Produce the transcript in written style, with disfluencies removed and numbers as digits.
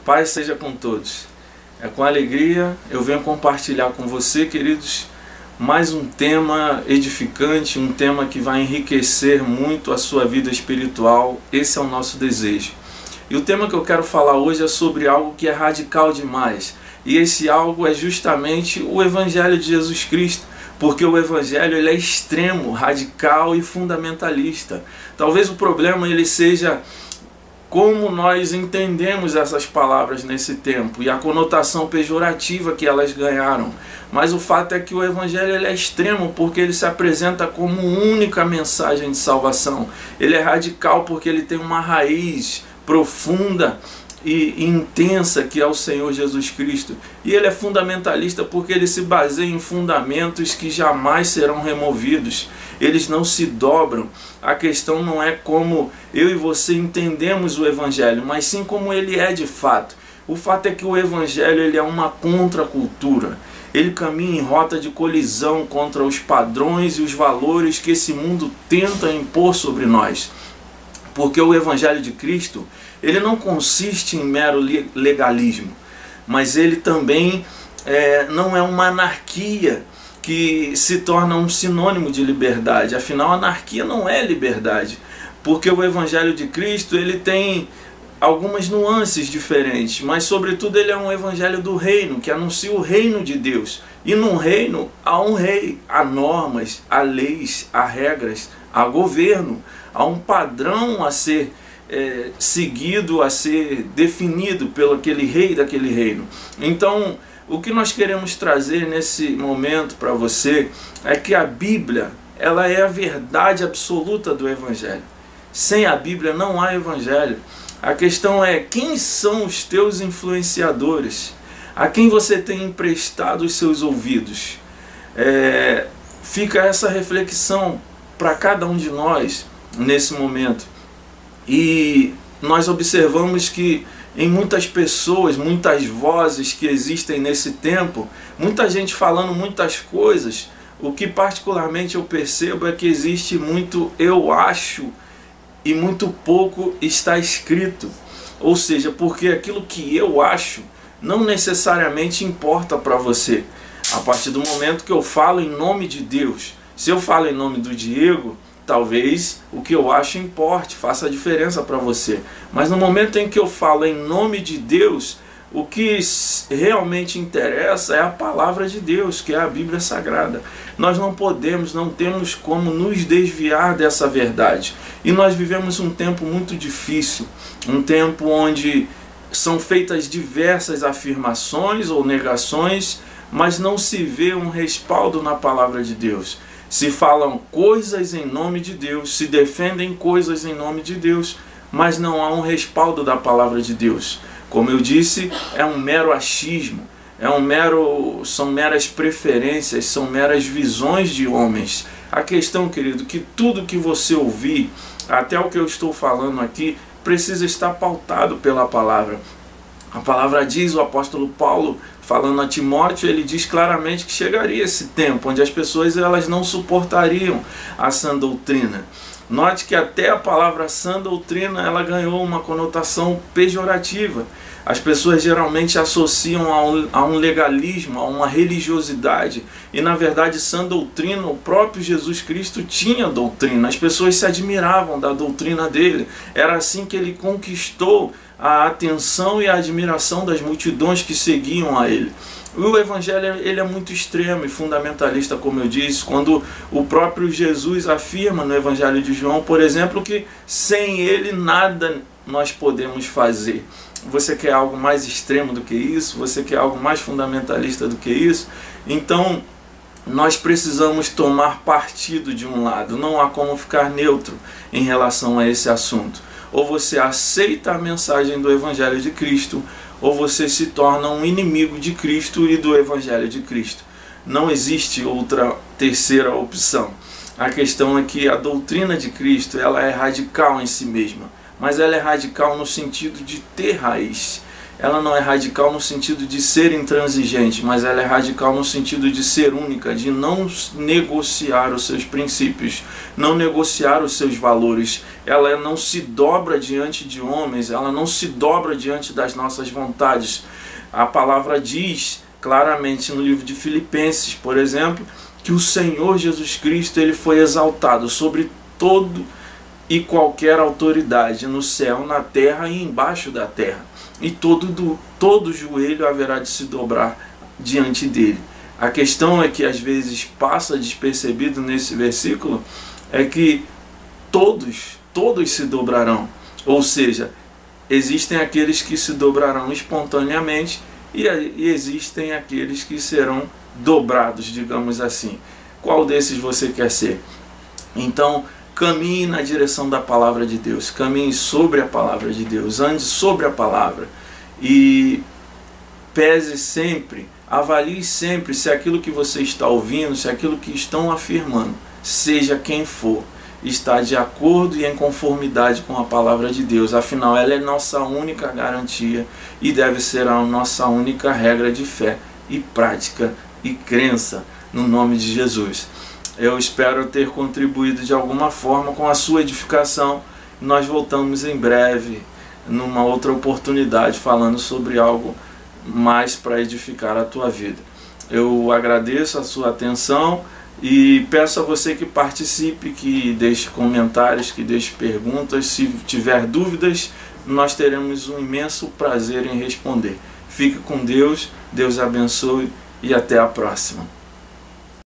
Paz seja com todos. É com alegria eu venho compartilhar com você, queridos, mais um tema edificante, um tema que vai enriquecer muito a sua vida espiritual. Esse é o nosso desejo. E o tema que eu quero falar hoje é sobre algo que é radical demais. E esse algo é justamente o Evangelho de Jesus Cristo. Porque o Evangelho ele é extremo, radical e fundamentalista. Talvez o problema ele seja como nós entendemos essas palavras nesse tempo e a conotação pejorativa que elas ganharam. Mas o fato é que o Evangelho ele é extremo porque ele se apresenta como única mensagem de salvação. Ele é radical porque ele tem uma raiz profunda e intensa que é o Senhor Jesus Cristo. E ele é fundamentalista porque ele se baseia em fundamentos que jamais serão removidos. Eles não se dobram. A questão não é como eu e você entendemos o Evangelho, mas sim como ele é de fato. O fato é que o Evangelho ele é uma contracultura. Ele caminha em rota de colisão contra os padrões e os valores que esse mundo tenta impor sobre nós. Porque o Evangelho de Cristo, ele não consiste em mero legalismo, mas ele também não é uma anarquia que se torna um sinônimo de liberdade. Afinal, anarquia não é liberdade, porque o Evangelho de Cristo ele tem algumas nuances diferentes, mas sobretudo ele é um Evangelho do reino, que anuncia o reino de Deus. E num reino há um rei, há normas, há leis, há regras, há governo, há um padrão a ser seguido, a ser definido pelo aquele rei daquele reino. Então, o que nós queremos trazer nesse momento para você é que a Bíblia, ela é a verdade absoluta do Evangelho. Sem a Bíblia não há Evangelho. A questão é quem são os teus influenciadores, a quem você tem emprestado os seus ouvidos. Fica essa reflexão para cada um de nós nesse momento. E nós observamos que em muitas pessoas, muitas vozes que existem nesse tempo, muita gente falando muitas coisas, o que particularmente eu percebo é que existe muito eu acho e muito pouco está escrito. Ou seja, porque aquilo que eu acho não necessariamente importa para você. A partir do momento que eu falo em nome de Deus, se eu falo em nome do Diego, talvez o que eu acho importe, faça a diferença para você. Mas no momento em que eu falo em nome de Deus, o que realmente interessa é a palavra de Deus, que é a Bíblia Sagrada. Nós não podemos, não temos como nos desviar dessa verdade. E nós vivemos um tempo muito difícil, um tempo onde são feitas diversas afirmações ou negações, mas não se vê um respaldo na palavra de Deus. Se falam coisas em nome de Deus, se defendem coisas em nome de Deus, mas não há um respaldo da palavra de Deus. Como eu disse, é um mero achismo, são meras preferências, são meras visões de homens. A questão, querido, que tudo que você ouvir, até o que eu estou falando aqui, precisa estar pautado pela palavra. A palavra diz, o apóstolo Paulo, falando a Timóteo, ele diz claramente que chegaria esse tempo onde as pessoas elas não suportariam a sã doutrina. Note que até a palavra sã doutrina ela ganhou uma conotação pejorativa. As pessoas geralmente associam a um legalismo, a uma religiosidade. E na verdade, sã doutrina, o próprio Jesus Cristo tinha doutrina. As pessoas se admiravam da doutrina dele. Era assim que ele conquistou a atenção e a admiração das multidões que seguiam a ele. O Evangelho ele é muito extremo e fundamentalista, como eu disse, quando o próprio Jesus afirma no Evangelho de João, por exemplo, que sem ele nada nós podemos fazer. Você quer algo mais extremo do que isso? Você quer algo mais fundamentalista do que isso? Então, nós precisamos tomar partido de um lado. Não há como ficar neutro em relação a esse assunto. Ou você aceita a mensagem do Evangelho de Cristo, ou você se torna um inimigo de Cristo e do Evangelho de Cristo. Não existe outra terceira opção. A questão é que a doutrina de Cristo ela é radical em si mesma, mas ela é radical no sentido de ter raiz. ela não é radical no sentido de ser intransigente, mas ela é radical no sentido de ser única, de não negociar os seus princípios, não negociar os seus valores. Ela não se dobra diante de homens, ela não se dobra diante das nossas vontades. A palavra diz claramente no livro de Filipenses, por exemplo, que o Senhor Jesus Cristo ele foi exaltado sobre todo e qualquer autoridade no céu, na terra e embaixo da terra. E todo joelho haverá de se dobrar diante dele. A questão é que às vezes passa despercebido nesse versículo é que todos se dobrarão. Ou seja, existem aqueles que se dobrarão espontaneamente e existem aqueles que serão dobrados, digamos assim. Qual desses você quer ser? Então, caminhe na direção da palavra de Deus, caminhe sobre a palavra de Deus, ande sobre a palavra e pese sempre, avalie sempre se aquilo que você está ouvindo, se aquilo que estão afirmando, seja quem for, está de acordo e em conformidade com a palavra de Deus. Afinal, ela é nossa única garantia e deve ser a nossa única regra de fé e prática e crença no nome de Jesus. Eu espero ter contribuído de alguma forma com a sua edificação. Nós voltamos em breve, numa outra oportunidade, falando sobre algo mais para edificar a tua vida. Eu agradeço a sua atenção e peço a você que participe, que deixe comentários, que deixe perguntas. Se tiver dúvidas, nós teremos um imenso prazer em responder. Fique com Deus, Deus abençoe e até a próxima.